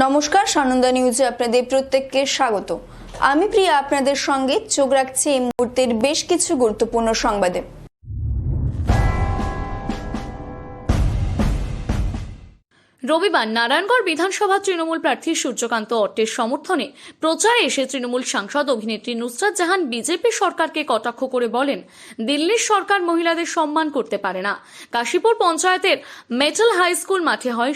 নমস্কার, সানন্দা নিউজে আপনাদের প্রত্যেককে স্বাগত। আমি প্রিয়া আপনাদের সঙ্গে চোখ রাখছি এই মুহূর্তের বেশ কিছু গুরুত্বপূর্ণ সংবাদে। রবিবার নারায়ণগড় বিধানসভা তৃণমূল প্রার্থী সূর্যকান্ত অট্টের সমর্থনে প্রচারে এসে তৃণমূল সাংসদ অভিনেত্রী নুসরাত জাহান বিজেপি সরকারকে কটাক্ষ করে বলেন, দিল্লির সরকার মহিলাদের সম্মান করতে পারে না। কাশীপুর পঞ্চায়েতের মেটাল হাই স্কুল মাঠে হয়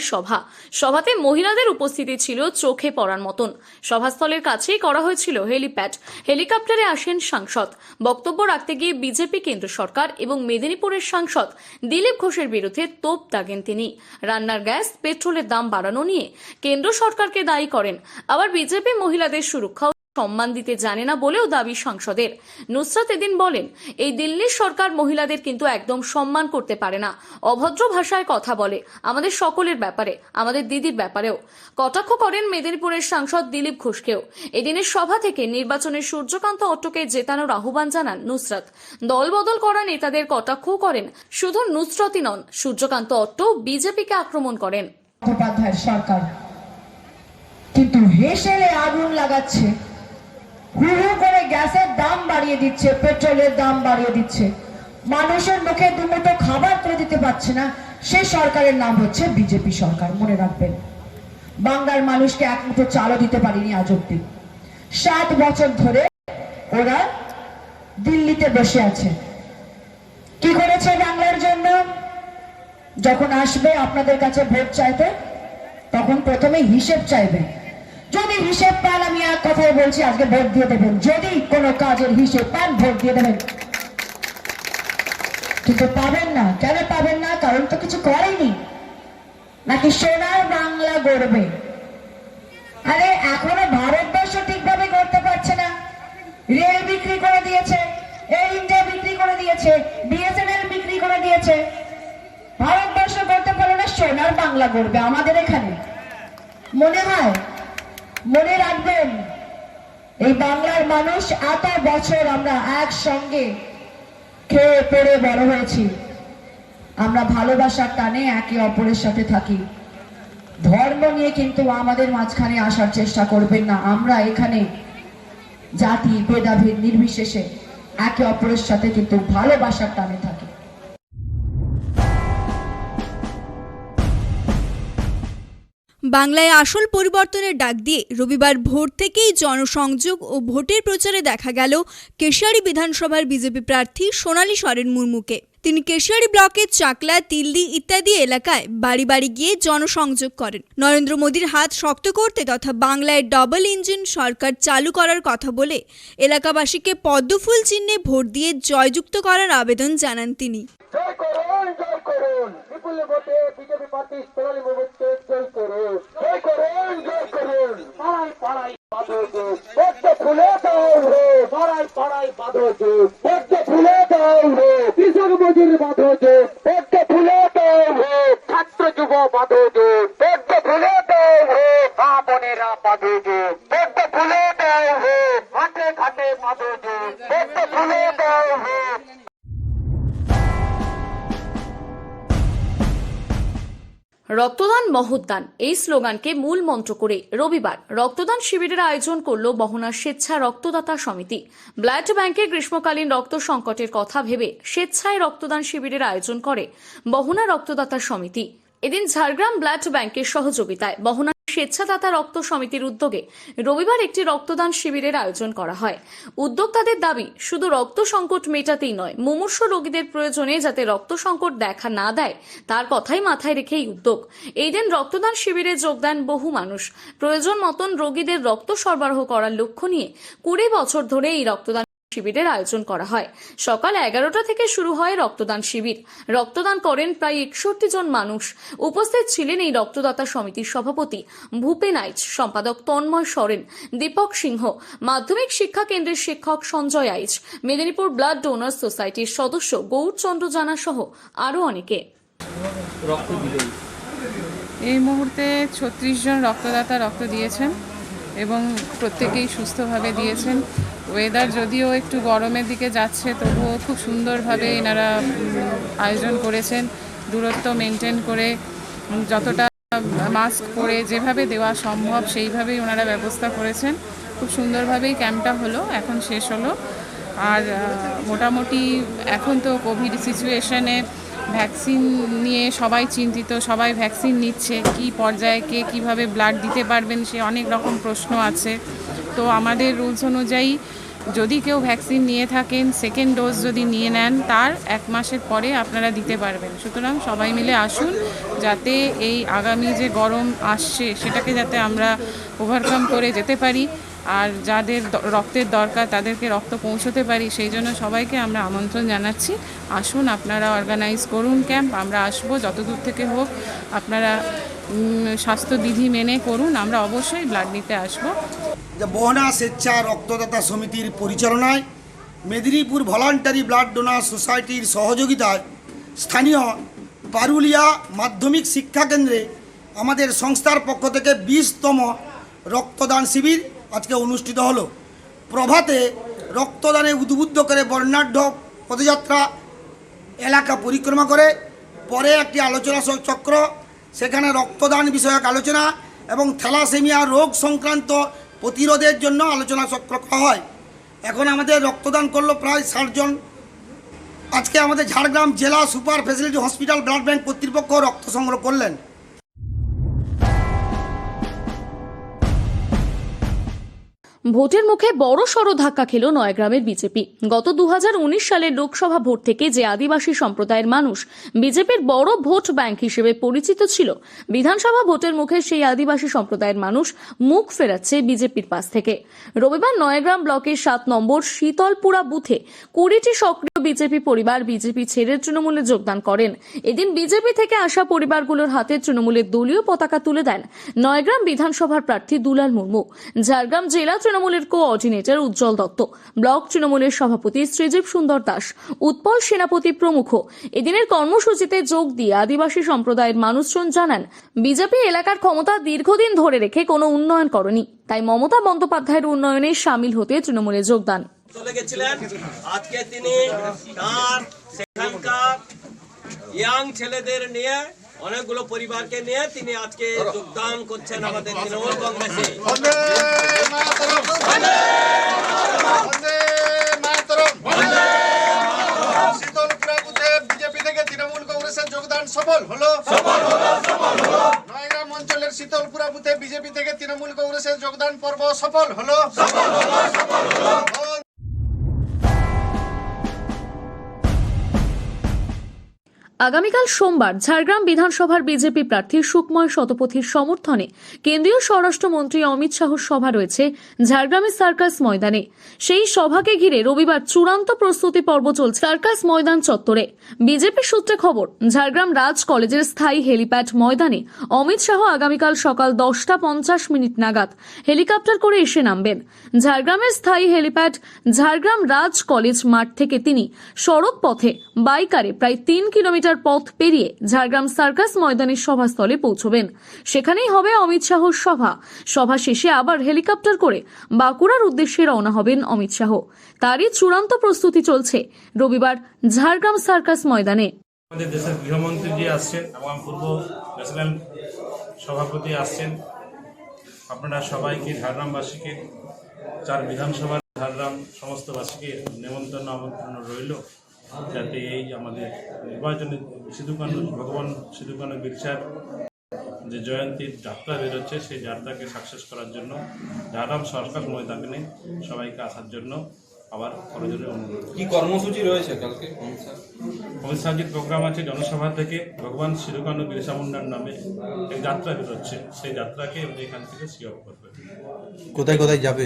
সভাতে মহিলাদের উপস্থিতি ছিল চোখে পড়ার মতন। সভাস্থলের কাছেই করা হয়েছিল হেলিপ্যাড। হেলিকপ্টারে আসেন সাংসদ। বক্তব্য রাখতে গিয়ে বিজেপি কেন্দ্র সরকার এবং মেদিনীপুরের সাংসদ দিলীপ ঘোষের বিরুদ্ধে তোপ দাগেন তিনি। রান্নার গ্যাস, পেট্রোলের দাম বাড়ানো নিয়ে কেন্দ্র সরকারকে দায়ী করেন। আবার বিজেপি মহিলাদের সুরক্ষা সম্মান দিতে জানে না বলেও দাবি সাংসদের। নুসরাত এদিন বলেন, এই দিল্লির সরকার মহিলাদের কিন্তু একদম সম্মান করতে পারে না, অভদ্র ভাষায় কথা বলে আমাদের সকলের ব্যাপারে, আমাদের দিদির ব্যাপারেও। কটাক্ষ করেন মেদিনীপুরের সাংসদ দিলীপ ঘোষকেও। এদিনের সভা থেকে নির্বাচনে সূর্যকান্ত অট্টকে জেতানোর আহ্বান জানান নুসরাত। দল বদল করা নেতাদের কটাক্ষও করেন। শুধু নুসরাতই নন, সূর্যকান্ত অট্ট বিজেপিকে আক্রমণ করেন। সরকার কিন্তু হেসেলে আগুন লাগাচ্ছে, হু হু করে গ্যাসের দাম বাড়িয়ে দিচ্ছে, পেট্রোলের দাম বাড়িয়ে দিচ্ছে, মানুষের মুখে দুমুঠো খাবার তুলে দিতে পারছে না। সে সরকারের নাম হচ্ছে বিজেপি সরকার। মনে রাখবেন, বাংলার মানুষকে এক মুঠো চালও দিতে পারিনি আজ অব্দি। 7 বছর ধরে ওরা দিল্লিতে বসে আছে। কি করেছে বাংলার জন্য? যখন আসবে আপনাদের কাছে ভোট চাইতে, তখন প্রথমে হিসেব চাইবে। যদি হিসেব পান, আমি এক কথাই বলছি, আজকে ভোট দিয়ে দেবেন। যদি কোনো কাজের হিসেব পান, ভোট দিয়ে দেবেন। কিন্তু পাবেন না। কেন পাবেন না? কারণ তো কিছু করেনি। নাকি সোনার বাংলা গড়বে? আরে এখনো ভারতবর্ষ ঠিকভাবে করতে পারছে না। রেল বিক্রি করে দিয়েছে, এয়ার ইন্ডিয়া বিক্রি করে দিয়েছে, বিএসএনএল বিক্রি করে দিয়েছে। ভারতবর্ষ করতে পারে না, সোনার বাংলা গড়বে আমাদের এখানে। মনে হয়, মনে রাখবেন, এই বাংলার মানুষ এত বছর আমরা একসঙ্গে খেয়ে পড়ে বড় হয়েছি। আমরা ভালোবাসার টানে একে অপরের সাথে থাকি। ধর্ম নিয়ে কিন্তু আমাদের মাঝখানে আসার চেষ্টা করবেন না। আমরা এখানে জাতি ভেদাভেদ নির্বিশেষে একে অপরের সাথে কিন্তু ভালোবাসার টানে থাকি। বাংলায় আসল পরিবর্তনের ডাক দিয়ে রবিবার ভোর থেকেই জনসংযোগ ও ভোটের প্রচারে দেখা গেল কেশিয়াড়ি বিধানসভার বিজেপি প্রার্থী সোনালী সরেন মুর্মুকে। তিনি কেশিয়াড়ি ব্লকের চাকলা, তিল্লি ইত্যাদি এলাকায় বাড়ি বাড়ি গিয়ে জনসংযোগ করেন। নরেন্দ্র মোদীর হাত শক্ত করতে তথা বাংলায় ডবল ইঞ্জিন সরকার চালু করার কথা বলে এলাকাবাসীকে পদ্মফুল চিহ্নে ভোট দিয়ে জয়যুক্ত করার আবেদন জানান তিনি। জয় করুন, জয় করুন, বিপুল ভোটে বিজেপি প্রার্থী সোনালী মুর্মুকে জয় করুন, জয় করুন, জয় করুন। পাড়ায় পাড়ায় বাঁধো, পদ্ম ফুলে দাও রে, পাড়ায় পাড়ায় বাঁধো, পদ্ম ফুলে দাও রে, কৃষক মজুর বাঁধো, পদ্ম ফুলে দাও রে, ছাত্র যুব বাঁধো, পদ্ম ফুলে দাও রে, মা বোনেরা বাঁধো, পদ্ম ফুলে দাও রে, ঘাটে ঘাটে বাঁধো, পদ্ম ফুলে দাও রে। রক্তদান মহৎদান এই স্লোগানকে মূল মন্ত্র করে রবিবার রক্তদান শিবিরের আয়োজন করল বহনার স্বেচ্ছা রক্তদাতা সমিতি। ব্লাড ব্যাংকে গ্রীষ্মকালীন রক্ত সংকটের কথা ভেবে স্বেচ্ছায় রক্তদান শিবিরের আয়োজন করে বহনা রক্তদাতা সমিতি। এদিন ঝাড়গ্রাম ব্লাড ব্যাংকের সহযোগিতায় বহনা স্বেচ্ছাদাতা রক্ত সমিতির উদ্যোগে রবিবার একটি রক্তদান শিবিরের আয়োজন করা হয়। উদ্যোক্তাদের দাবি, শুধু রক্ত সংকট মেটাতেই নয়, মুমূর্ষু রোগীদের প্রয়োজনে যাতে রক্ত সংকট দেখা না দেয় তার কথাই মাথায় রেখে এই উদ্যোগ। এই দিন রক্তদান শিবিরে যোগ দেন বহু মানুষ। প্রয়োজন মতন রোগীদের রক্ত সরবরাহ করার লক্ষ্য নিয়ে 20 বছর ধরে এই রক্তদান শিবিরের আয়োজন করা হয়। সকাল 11টা থেকে শুরু হয় রক্তদান শিবির। রক্তদান করেন প্রায় 61 জন মানুষ। উপস্থিত ছিলেন এই রক্তদাতা সমিতির সভাপতি ভূপেন আইচ, সম্পাদক তন্ময় সরেন, দীপক সিংহ, মাধ্যমিক শিক্ষা কেন্দ্রের শিক্ষক সঞ্জয় আইচ, মেদিনীপুর ব্লাড ডোনার্স সোসাইটির সদস্য গৌরচন্দ্র জানা সহ আরো অনেকে। এই মুহূর্তে 36 জন রক্তদাতা রক্ত দিয়েছেন এবং প্রত্যেকেই সুস্থভাবে দিয়েছেন। ওয়েদার যদিও একটু গরমের দিকে যাচ্ছে, তবুও খুব সুন্দরভাবে এনারা আয়োজন করেছেন, দূরত্ব মেনটেন করে যতটা মাস্ক পরে যেভাবে দেওয়া সম্ভব সেইভাবেই ওনারা ব্যবস্থা করেছেন। খুব সুন্দরভাবেই ক্যাম্পটা হলো, এখন শেষ হলো। আর মোটামুটি এখন তো কোভিড সিচুয়েশনে ভ্যাকসিন নিয়ে সবাই চিন্তিত, সবাই ভ্যাকসিন নিচ্ছে। কি পর্যায়ে কে কীভাবে ব্লাড দিতে পারবেন সে অনেক রকম প্রশ্ন আছে। তো আমাদের রুলস অনুযায়ী যদি কেউ ভ্যাকসিন নিয়ে থাকেন, সেকেন্ড ডোজ যদি নিয়ে নেন, তার 1 মাসের পরে আপনারা দিতে পারবেন। সুতরাং সবাই মিলে আসুন, যাতে এই আগামী যে গরম আসছে সেটাকে যাতে আমরা ওভারকাম করে যেতে পারি, আর যাদের রক্তের দরকার তাদেরকে রক্ত পৌঁছতে পারি। সেই জন্য সবাইকে আমরা আমন্ত্রণ জানাচ্ছি, আসুন আপনারা অর্গানাইজ করুন ক্যাম্প, আমরা আসবো যতদূর থেকে হোক। আপনারা স্বাস্থ্যবিধি মেনে করুন, আমরা অবশ্যই ব্লাড নিতে আসবো। যে বহনা স্বেচ্ছা রক্তদাতা সমিতির পরিচালনায় মেদিনীপুর ভলান্টারি ব্লাড ডোনার সোসাইটির সহযোগিতায় স্থানীয় পারুলিয়া মাধ্যমিক শিক্ষা কেন্দ্রে আমাদের সংস্থার পক্ষ থেকে 20তম রক্তদান শিবির আজকে অনুষ্ঠিত হলো। প্রভাতে রক্তদানে উদ্বুদ্ধ করে বর্ণাঢ্য পদযাত্রা এলাকা পরিক্রমা করে, পরে একটি আলোচনা চক্র, সেখানে রক্তদান বিষয়ক আলোচনা এবং থ্যালাসেমিয়া রোগ সংক্রান্ত প্রতিরোধের জন্য আলোচনা চক্র করা হয়। এখন আমাদের রক্তদান করলো প্রায় 60 জন। আজকে আমাদের ঝাড়গ্রাম জেলা super facility hospital blood bank কর্তৃপক্ষ রক্ত সংগ্রহ করলেন। ভোটের মুখে বড় সড় ধাক্কা খেল নয়াগ্রামের বিজেপি। গত 2019 সালের লোকসভা ভোট থেকে যে আদিবাসী সম্প্রদায়ের মানুষ বিজেপির বড় ভোট ব্যাংক হিসেবে পরিচিত ছিল, বিধানসভা ভোটের মুখে সেই আদিবাসী সম্প্রদায়ের মানুষ মুখ ফেরাচ্ছে বিজেপির পাশ থেকে। রবিবার নয়াগ্রাম ব্লকের 7 নম্বর শীতলপুরা বুথে 20টি সক্রিয় বিজেপি পরিবার বিজেপি ছেড়ে তৃণমূলে যোগদান করেন। এদিন বিজেপি থেকে আসা পরিবারগুলোর হাতে তৃণমূলের দলীয় পতাকা তুলে দেন নয়াগ্রাম বিধানসভার প্রার্থী দুলাল মুর্মু, ঝাড়গ্রাম জেলা তৃণমূলের কোঅর্ডিনেটর উজ্জ্বল দত্ত, ব্লক তৃণমূলের সভাপতি শ্রীজীব সুন্দর দাস, উৎপল সেনাপতি প্রমুখ। এদিনের কর্মসূচিতে যোগ দিয়ে আদিবাসী সম্প্রদায়ের মানুষজন জানান, বিজেপি এলাকার ক্ষমতা দীর্ঘদিন ধরে রেখে কোনো উন্নয়ন করেনি, তাই মমতা বন্দ্যোপাধ্যায়ের উন্নয়নে সামিল হতে তৃণমূলে যোগদান। চলে গেছিলেন, আজকে তিনি তার সেখানকার ইয়াং ছেলেদের নিয়ে, অনেকগুলো পরিবারকে নিয়ে তিনি আজকে যোগদান করছেন আমাদের তৃণমূল কংগ্রেসে। শীতলপুরা বুথে বিজেপি থেকে তৃণমূল কংগ্রেসের যোগদান সফল হলো। নয়গ্রাম অঞ্চলের শীতলপুরা বুথে বিজেপি থেকে তৃণমূল কংগ্রেসের যোগদান পর্ব সফল হলো। আগামীকাল সোমবার ঝাড়গ্রাম বিধানসভার বিজেপি প্রার্থী সুকময় শতপথীর সমর্থনে কেন্দ্রীয় স্বরাষ্ট্রমন্ত্রী অমিত শাহর সভা রয়েছে ঝাড়গ্রামের সার্কাস ময়দানে। সেই সভাকে ঘিরে রবিবার চূড়ান্ত প্রস্তুতি পর্ব চলছে সার্কাস ময়দান চত্বরে। বিজেপি সূত্রে খবর, ঝাড়গ্রাম রাজ কলেজের স্থায়ী হেলিপ্যাড ময়দানে অমিত শাহ আগামীকাল সকাল 10:50 নাগাদ হেলিকপ্টার করে এসে নামবেন। ঝাড়গ্রামের স্থায়ী হেলিপ্যাড ঝাড়গ্রাম রাজ কলেজ মাঠ থেকে তিনি সড়ক পথে বাইকারে প্রায় 3 কিলোমিটার পথ পেরিয়ে ঝাড়গ্রাম সার্কাস ময়দানের সভাস্থলে পৌঁছবেন। সেখানেই হবে অমিত শাহর সভা। সভা শেষে আবার হেলিকপ্টার করে বাঁকুড়ার উদ্দেশ্যে রওনা হবেন অমিত শাহ। তারই চূড়ান্ত প্রস্তুতি চলছে রবিবার ঝাড়গ্রাম সার্কাস ময়দানে। আমাদের দেশের গৃহমন্ত্রী জি আসছেন এবং পূর্ব ন্যাশনাল সভাপতি আসছেন। আপনারা সবাইকে, ঝাড়গ্রামবাসীকে, 4 বিধানসভার ঝাড়গ্রাম সমস্তবাসীকে আমন্ত্রণ রইল, যাতে এই আমাদের নির্বাচনে ভগবান সিধুকানু বিরসার যে জয়ন্তীর যাত্রা বেরোচ্ছে, সেই যাত্রাকে সাকসেস করার জন্য ঝাড়গ্রাম সরকার ময়দানে সবাইকে আসার জন্য আবার করজোরে অনুরোধ। কি কর্মসূচি রয়েছে কালকে? অমিত শাহজির প্রোগ্রাম আছে, জনসভা থেকে ভগবান সিধুকানু বিরসা মুন্ডার নামে এক যাত্রা বেরোচ্ছে, সেই যাত্রাকে এখান থেকে সিওর করবে। কোথায় কোথায় যাবে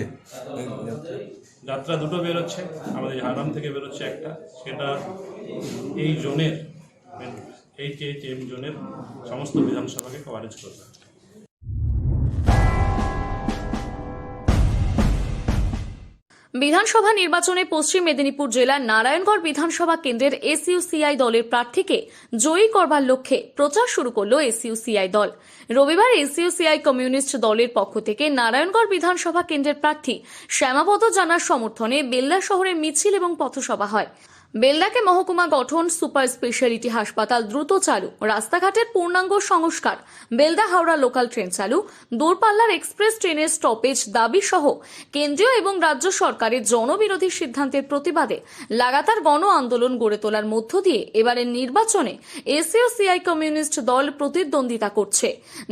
যাত্রা? 2টো বেরোচ্ছে, আমাদের ঝাড়গ্রাম থেকে বেরোচ্ছে একটা, সেটা এই জোনের HHM জোনের সমস্ত বিধানসভাকে কভারেজ করবে। বিধানসভা নির্বাচনে পশ্চিম মেদিনীপুর জেলার নারায়ণগড় বিধানসভা কেন্দ্রের SUCI দলের প্রার্থীকে জয়ী করবার লক্ষ্যে প্রচার শুরু করল SUCI দল। রবিবার এসইউসিআই কমিউনিস্ট দলের পক্ষ থেকে নারায়ণগড় বিধানসভা কেন্দ্রের প্রার্থী শ্যামাপদ জানার সমর্থনে বেলদা শহরে মিছিল এবং পথসভা হয়। বেলদাকে মহকুমা গঠন, সুপার স্পেশালিটি হাসপাতাল দ্রুত চালু, রাস্তাঘাটের পূর্ণাঙ্গ সংস্কার, বেলদা হাওড়া লোকাল ট্রেন চালু, দূরপাল্লার এক্সপ্রেস ট্রেনের স্টপেজ দাবি সহ কেন্দ্রীয় এবং রাজ্য সরকারের জনবিরোধী সিদ্ধান্তের প্রতিবাদে লাগাতার গণ আন্দোলন গড়ে তোলার মধ্য দিয়ে এবারের নির্বাচনে এসইউসিআই কমিউনিস্ট দল প্রতিদ্বন্দ্বিতা করছে।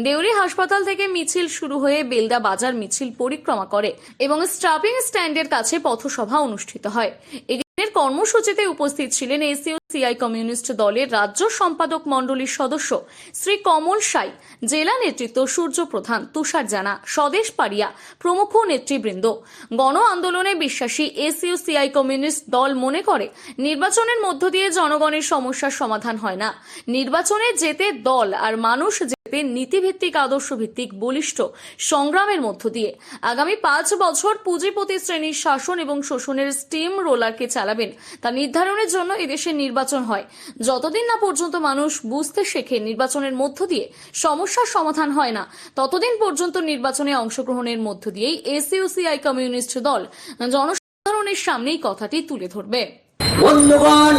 দেউরি হাসপাতাল থেকে মিছিল শুরু হয়ে বেলদা বাজার মিছিল পরিক্রমা করে এবং স্টপিং স্ট্যান্ডের কাছে পথসভা অনুষ্ঠিত হয়। এর কর্মসূচিতে উপস্থিত ছিলেন এসইউসিআই কমিউনিস্ট দলের রাজ্য সম্পাদক মণ্ডলীর সদস্য শ্রী কমল সাই, জেলা নেতৃত্ব সূর্য প্রধান, তুষার জানা, স্বদেশ পারিয়া প্রমুখ নেতৃবৃন্দ। গণ আন্দোলনে বিশ্বাসী এসইউসিআই কমিউনিস্ট দল মনে করে নির্বাচনের মধ্য দিয়ে জনগণের সমস্যার সমাধান হয় না। নির্বাচনে যেতে দল আর মানুষ যেতে নীতিভিত্তিক আদর্শভিত্তিক বলিষ্ঠ সংগ্রামের মধ্য দিয়ে আগামী 5 বছর পুঁজিপতি শ্রেণীর শাসন এবং শোষণের স্টিম রোলারকে চালাবেন তা নির্ধারণের জন্য এদেশে নির্বাচন হয়। যতদিন না পর্যন্ত মানুষ বুঝতে শেখে নির্বাচনের মধ্য দিয়ে সমস্যার সমাধান হয় না, ততদিন পর্যন্ত নির্বাচনে অংশগ্রহণের মধ্য দিয়েই এসইউসিআই কমিউনিস্ট দল জনসাধারণের সামনেই কথাটি তুলে ধরবে। বন্ধুগণ,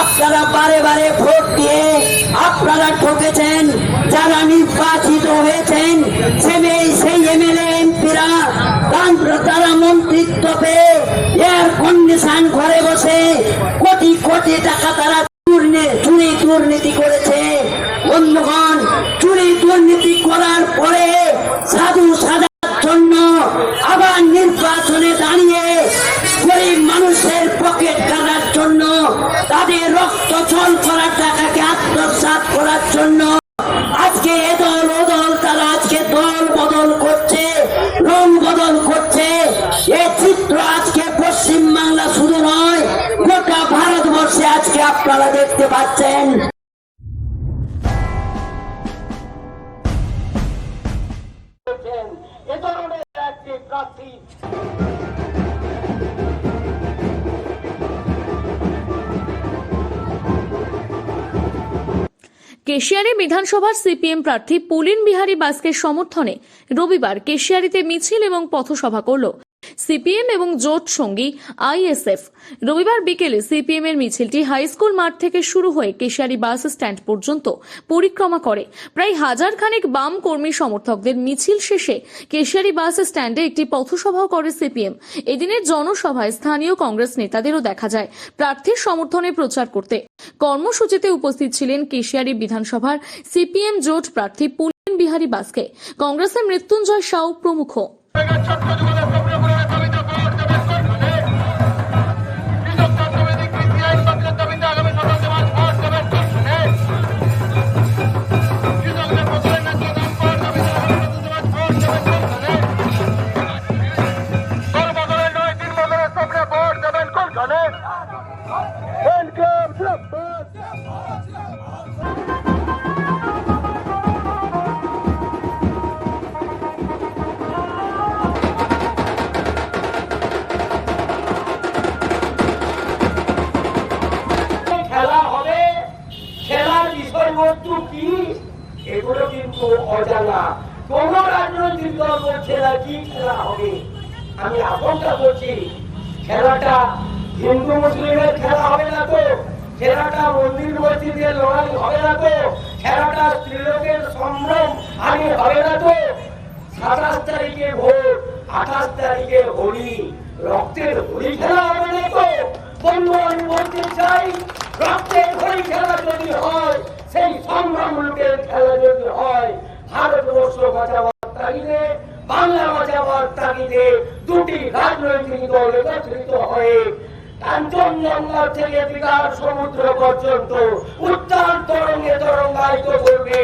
আপনারা বারে বারে ভোট দিয়ে আপনারা ঠকেছেন। যারা নির্বাচিত হয়েছেন সেই এমএলএ এমপিরা তারা মন্ত্রিত্ব পেয়ে এয়ার কন্ডিশন ঘরে বসে কোটি কোটি টাকা তারা চুরি দুর্নীতি করেছে। বন্ধুগণ, চুরি দুর্নীতি করার পরে সাধু সাজার জন্য আবার নির্বাচনে দাঁড়িয়ে গরিব মানুষের পকেট কাটার জন্য, তাদের রক্ত জল করার টাকাকে আত্মসাৎ করার জন্য আজকে এদল ওদল তারা আজকে দল বদল করছে, রং বদল করছে। এ চিত্র আজকে পশ্চিম বাংলা শুধু নয়, গোটা ভারতবর্ষে আজকে আপনারা দেখতে পাচ্ছেন। এ ধরনের একটি প্রার্থী কেশিয়ারি বিধানসভার সিপিএম প্রার্থী পুলিন বিহারী বাসকের সমর্থনে রবিবার কেশিয়ারিতে মিছিল এবং পথসভা করল সিপিএম এবং জোট সঙ্গী আইএসএফ। রবিবার বিকেলে সিপিএম এর মিছিলটি হাই স্কুল মাঠ থেকে শুরু হয়ে কেশিয়ারি বাস স্ট্যান্ড পর্যন্ত পরিক্রমা করে। প্রায় 1000 খানেক বাম কর্মী সমর্থকদের মিছিল শেষে কেশিয়ারি বাস স্ট্যান্ডে একটি পথসভাও করে সিপিএম। এদিনের জনসভায় স্থানীয় কংগ্রেস নেতাদেরও দেখা যায় প্রার্থীর সমর্থনে প্রচার করতে। কর্মসূচিতে উপস্থিত ছিলেন কেশিয়ারি বিধানসভার সিপিএম জোট প্রার্থী পুলিন বিহারী বাসকে, কংগ্রেসের মৃত্যুঞ্জয় সাউ প্রমুখ। এগুলো কিন্তু অজানা। কোন রাজনৈতিক দল বলছে না কি খেলা হবে। আমি আশঙ্কা করছি খেলাটা হিন্দু মুসলিমের খেলা হবে না তো, খেলাটা মন্দির মসজিদের লড়াই হবে না তো, খেলাটা স্ত্রীলোকের সম্ভ্রম আগে হবে না তো। 27 তারিখে ভোট, 28 তারিখে হোলি, রক্তের হোলি খেলা হবে না তো। বন্ধু, আমি বলতে চাই, রক্তের হোলি খেলা যদি হয়, সেই সংগ্রাম লোকের খেলা যদি হয়, ভারতবর্ষ বাঁচাবার তাগিদে, বাংলা বাঁচাবার তাগিদে দুটি রাজনৈতিক দল একত্রিত হয়ে কাঞ্চনজঙ্ঘা থেকে বিকার সমুদ্র পর্যন্ত উত্তাল তরঙ্গে তরঙ্গায়িত করবে।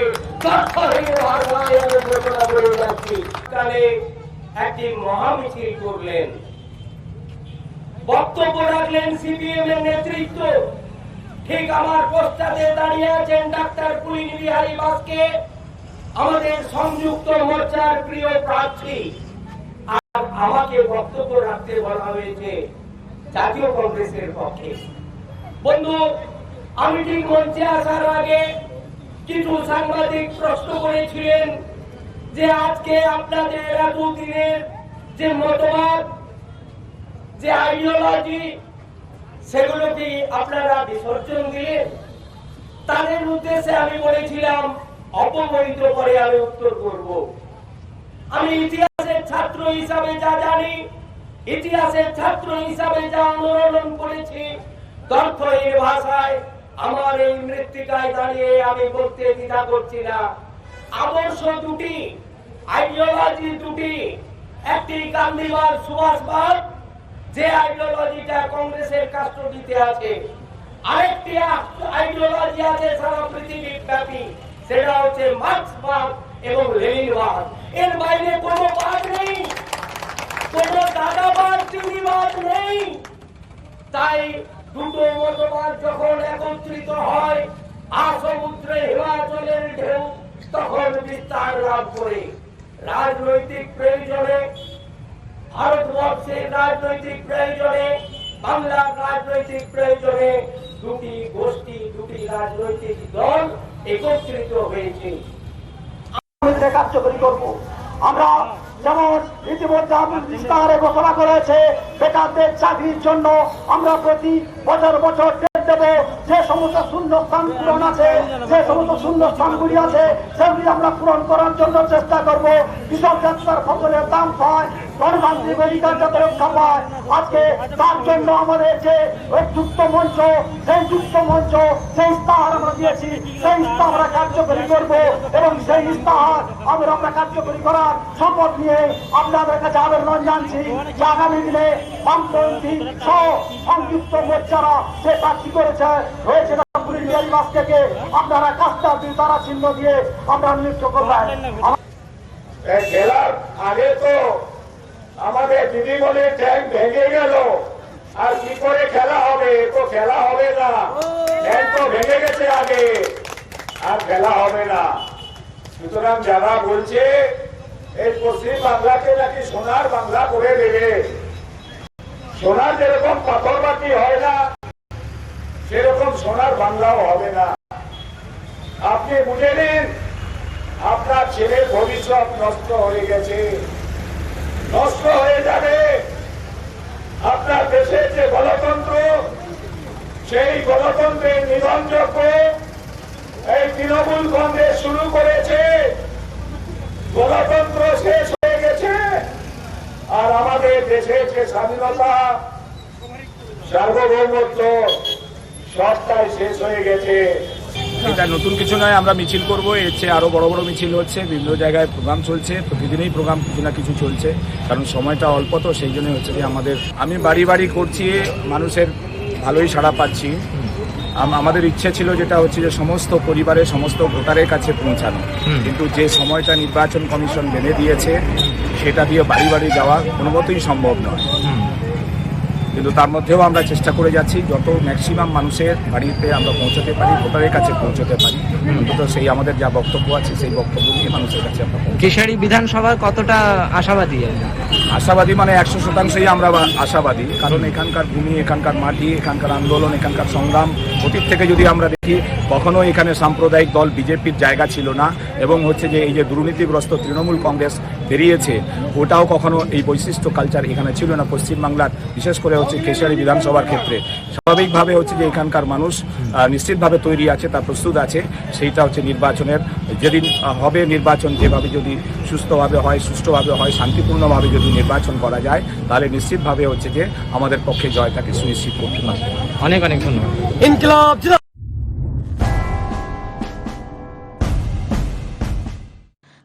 কালে একটি মহামিছিল করলেন, বক্তব্য রাখলেন সিপিএম এর নেতৃত্ব। ঠিক আমার পশ্চাতে দাঁড়িয়ে আছেন ডাক্তার পুলিন বিহারী বাসকে, আমাদের সংযুক্ত মোর্চার প্রিয় প্রার্থী। আর আমাকে বক্তব্য রাখতে বলা হয়েছে জাতীয় কংগ্রেসের পক্ষে। বন্ধু, আমি ঠিক মঞ্চে আসার আগে কিছু সাংবাদিক প্রশ্ন করেছিলেন যে আজকে আপনাদের এতদিনের যে মতবাদ, যে আইডিওলজি, সেগুলো কি আপনারা বিসর্জন দিয়ে তাদের উদ্দেশ্যে আমি বলেছিলাম অপমানিত করে আমি উত্তর করব। আমি ইতিহাসের ছাত্র হিসাবে যা জানি, ইতিহাসের ছাত্র হিসাবে যা আন্দোলন করেছি, তথ্যহীন ভাষায় আমার এই মৃত্তিকায় দাঁড়িয়ে আমি বলতে দ্বিধা করছি না। আদর্শ দুটি, আইডিওলজি দুটি, একটি গান্ধীবাদ সুভাষবাদ, যে আইডিওলজিটা কংগ্রেসের কাস্টডিতে আছে, আরেকটি আইডিওলজি আছে সারা পৃথিবী ব্যাপী, সেটা হচ্ছে মার্ক্সবাদ এবং লেনিনবাদ। এর বাইরে কোনো বাদ নেই, কোনো দাদাবাদ চিনিবাদ নেই। তাই দুটো মতবাদ যখন একত্রিত হয়, সমুদ্রে হিমাচলের ঢেউ তখন বিস্তার লাভ করে। রাজনৈতিক প্রয়োজনে, ভারতবর্ষের রাজনৈতিক প্রয়োজনে, বাংলার রাজনৈতিক প্রয়োজনে দুটি গোষ্ঠী, দুটি রাজনৈতিক দল একত্রিত হয়েছে। কার্যকরী করব। আমরা যেমন ইতিমধ্যে ইস্তাহারে ঘোষণা করেছে বেকারদের চাকরির জন্য আমরা প্রতি বছর দেব। যে সমস্ত শূন্য স্থান পূরণ আছে, যে সমস্ত শূন্য স্থানগুলি আছে, সেগুলি আমরা পূরণ করার জন্য চেষ্টা করব। কৃষক যাত্রার ফসলের দাম পায়, গণতান্ত্রিক অধিকার যাতে রক্ষা পায়, আজকে তার জন্য আমাদের যে যুক্ত মঞ্চ, সেই যুক্ত মঞ্চ, সেই ইস্তাহার আমরা দিয়েছি, সেই ইস্তাহার আমরা কার্যকরী করব এবং সেই ইস্তাহার আমরা কার্যকরী করার শপথ নিয়ে আপনাদের কাছে আবেদন জানছি যে আগামী দিনে বামপন্থী সহ সংযুক্ত মোর্চারা যে প্রার্থী করেছে হয়েছে থেকে আপনারা কাজটা তারা চিহ্ন দিয়ে আমরা নিযুক্ত করবেন। খেলার আগে তো আমাদের দিদিমণির ট্যাঙ্ক ভেঙে গেল, আর কি করে খেলা হবে? তো খেলা হবে না, ট্যাঙ্ক তো ভেঙে গেছে আগে, আর খেলা হবে না। সুতরাং যারা বলছে এই পশ্চিম বাংলাকে নাকি সোনার বাংলা করে দেবে, সোনার যেরকম পাথর বাটি হয় না, সেরকম সোনার বাংলাও হবে না। আপনি বুঝে নিন, আপনার ছেলের ভবিষ্যৎ নষ্ট হয়ে গেছে, নষ্ট হয়ে যাবে। আপনার দেশের যে গণতন্ত্র, সেই গণতন্ত্রের নিধনযোগ্য এই তৃণমূল কংগ্রেস শুরু করেছে। গণতন্ত্র শেষ হয়ে গেছে, আর আমাদের দেশের যে স্বাধীনতা, সার্বভৌমত্ব, সবটাই শেষ হয়ে গেছে। এটা নতুন কিছু নয়, আমরা মিছিল করবো, এর চেয়ে আরো বড় বড় মিছিল হচ্ছে, বিভিন্ন জায়গায় প্রোগ্রাম চলছে, প্রতিদিনই প্রোগ্রাম কিছু না কিছু চলছে, কারণ সময়টা অল্প, তো সেই জন্য হচ্ছে যে আমি বাড়ি বাড়ি করছি, মানুষের ভালোই সাড়া পাচ্ছি। আমাদের ইচ্ছে ছিল যেটা হচ্ছে যে সমস্ত পরিবারের সমস্ত ভোটারের কাছে পৌঁছানো, কিন্তু যে সময়টা নির্বাচন কমিশন বেঁধে দিয়েছে সেটা দিয়ে বাড়ি বাড়ি যাওয়া কোনো মতেই সম্ভব নয়। কিন্তু তার মধ্যেও আমরা চেষ্টা করে যাচ্ছি যত ম্যাক্সিমাম মানুষের বাড়িতে আমরা পৌঁছতে পারি, ভোটারের কাছে পৌঁছতে পারি, অন্তত সেই আমাদের যা বক্তব্য আছে সেই বক্তব্য নিয়ে মানুষের কাছে আমরা কেশারী বিধানসভার কতটা আশাবাদী? আশাবাদী মানে 100%ই আমরা আশাবাদী, কারণ এখানকার ভূমি, এখানকার মাটি, এখানকার আন্দোলন, এখানকার সংগ্রাম, অতীত থেকে যদি আমরা দেখি কখনো এখানে সাম্প্রদায়িক দল বিজেপির জায়গা ছিল না, এবং হচ্ছে যে এই যে দুর্নীতিগ্রস্ত তৃণমূল কংগ্রেস বেরিয়েছে, ওটাও কখনো এই বৈশিষ্ট্য কালচার এখানে ছিল না পশ্চিমবাংলার, বিশেষ করে হচ্ছে কেশারী বিধানসভার ক্ষেত্রে। স্বাভাবিকভাবে হচ্ছে যে এখানকার মানুষ নিশ্চিতভাবে তৈরি আছে, তার প্রস্তুত আছে, সেইটা হচ্ছে নির্বাচনের যেদিন হবে, নির্বাচন যেভাবে যদি সুস্থভাবে হয়, সুষ্ঠুভাবে হয়, শান্তিপূর্ণভাবে যদি নির্বাচন করা যায়, তাহলে নিশ্চিতভাবে হচ্ছে যে আমাদের পক্ষে জয়টাকে সুনিশ্চিত করতে পারবে। অনেক অনেক ধন্যবাদ। ইনকিলাব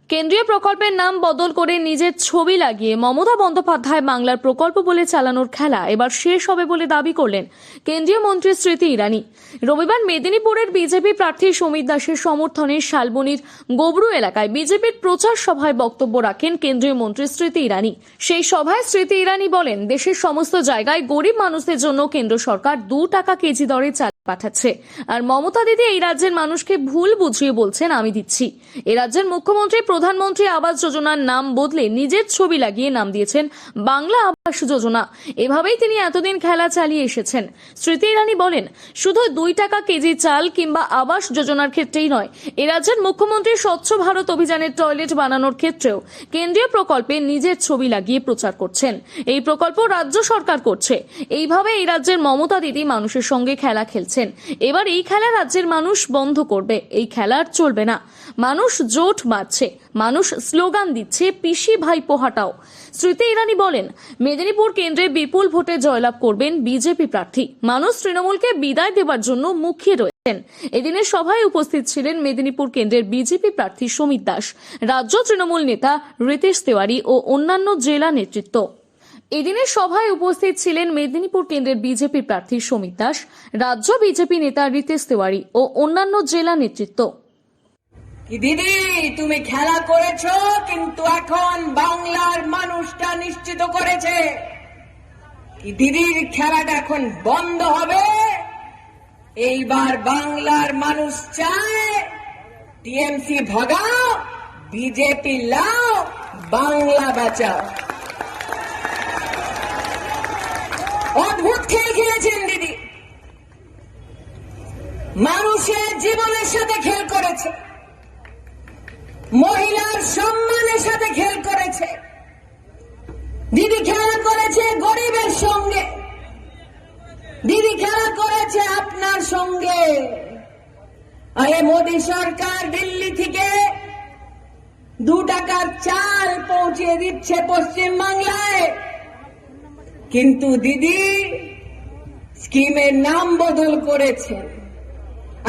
কেন্দ্রীয় প্রকল্পের নাম বদল করে নিজের ছবি লাগিয়ে মমতা বন্দ্যোপাধ্যায় বাংলার প্রকল্প বলে চালানোর খেলা এবার শেষ হবে বলে দাবি করলেন কেন্দ্রীয় মন্ত্রী স্মৃতি ইরানি। রবিবার মেদিনীপুরের বিজেপি প্রার্থী সমীর দাসের সমর্থনে শালবনীর গোবরু এলাকায় বিজেপির প্রচার সভায় বক্তব্য রাখেন কেন্দ্রীয় মন্ত্রী স্মৃতি ইরানি। সেই সভায় স্মৃতি ইরানি বলেন, দেশের সমস্ত জায়গায় গরিব মানুষদের জন্য কেন্দ্র সরকার 2 টাকা কেজি দরে চাল পাঠাচ্ছে, আর মমতা দিদি এই রাজ্যের মানুষকে ভুল বুঝিয়ে বলছেন আমি দিচ্ছি। এই রাজ্যের মুখ্যমন্ত্রী প্রধানমন্ত্রী আবাস যোজনার নাম বদলে নিজের ছবি লাগিয়ে নাম দিয়েছেন বাংলা আবাস যোজনা। এভাবেই তিনি এতদিন খেলা চালিয়ে এসেছেন। স্মৃতি ইরানি বলেন, শুধু 2 টাকা কেজি চাল কিংবা আবাস যোজনার ক্ষেত্রেই নয়, এ রাজ্যের মুখ্যমন্ত্রী স্বচ্ছ ভারত অভিযানের টয়লেট বানানোর ক্ষেত্রেও কেন্দ্রীয় প্রকল্পে নিজের ছবি লাগিয়ে প্রচার করছেন। এই প্রকল্প রাজ্য সরকার করছে। এইভাবে এই রাজ্যের মমতা দিদি মানুষের সঙ্গে খেলা খেলছেন। এবার এই খেলা রাজ্যের মানুষ বন্ধ করবে। এই খেলা আর চলবে না। মানুষ জোট বাঁধছে, মানুষ স্লোগান দিচ্ছে, পিসি ভাইপো হাটাও। স্মৃতি ইরানি বলেন, মেদিনীপুর কেন্দ্রে বিপুল ভোটে জয়লাভ করবেন বিজেপি প্রার্থী। মানুষ তৃণমূলকে বিদায় দেওয়ার জন্য মুখিয়ে রয়েছেন। এদিনের সভায় উপস্থিত ছিলেন মেদিনীপুর কেন্দ্রের বিজেপি প্রার্থী সমীর দাস, রাজ্য তৃণমূল নেতা রিতেশ তেওয়ারি ও অন্যান্য জেলা নেতৃত্ব। এদিনের সভায় উপস্থিত ছিলেন মেদিনীপুর কেন্দ্রের বিজেপি প্রার্থী সমীর দাস, রাজ্য বিজেপি নেতা রিতেশ তেওয়ারি ও অন্যান্য জেলা নেতৃত্ব। দিদি, তুমি খেলা করেছো, কিন্তু এখন বাংলার মানুষটা নিশ্চিত করেছে কি দিদির খেলাটা এখন বন্ধ হবে। এইবার বাংলার মানুষ চায় টিএমসি ভাগাও, বিজেপি লাও, বাংলা বাঁচাও। অদ্ভুত খেল খেলেছেন দিদি, মানুষের জীবনের সাথে খেল করেছে, মহিলার সম্মানের সাথে খেল করেছে। দিদি খেলা করেছে গরিবের সঙ্গে, দিদি খেলা করেছে আপনার সঙ্গে। আরে মোদী সরকার দিল্লি থেকে 2 টাকার চাল পৌঁছে দিচ্ছে পশ্চিম বাংলায়, কিন্তু দিদি স্কিমের নাম বদল করেছেন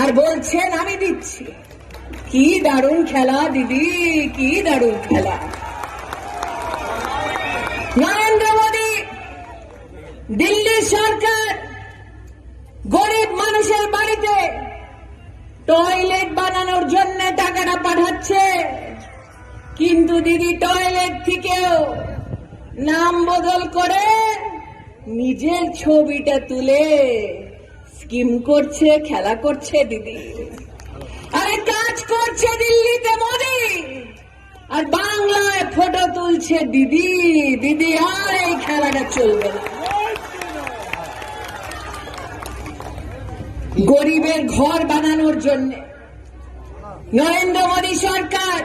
আর বলছেন আমি দিচ্ছি। কি দারুণ খেলা দিদি, কি দারুণ খেলা। নরেন্দ্র মোদী, দিল্লি সরকার গরিব মানুষের বাড়িতে টয়লেট বানানোর জন্য টাকাটা পাঠাচ্ছে, কিন্তু দিদি টয়লেট থেকেও নাম বদল করে নিজের ছবিটা তুলে স্কিম করছে, খেলা করছে দিদি। আরে কাজ করছে দিল্লিতে মোদি, আর বাংলায় ফটো তুলছে দিদি। দিদি আর এই খেলাটা চলবে না। গরিবের ঘর বানানোর জন্য নরেন্দ্র মোদী সরকার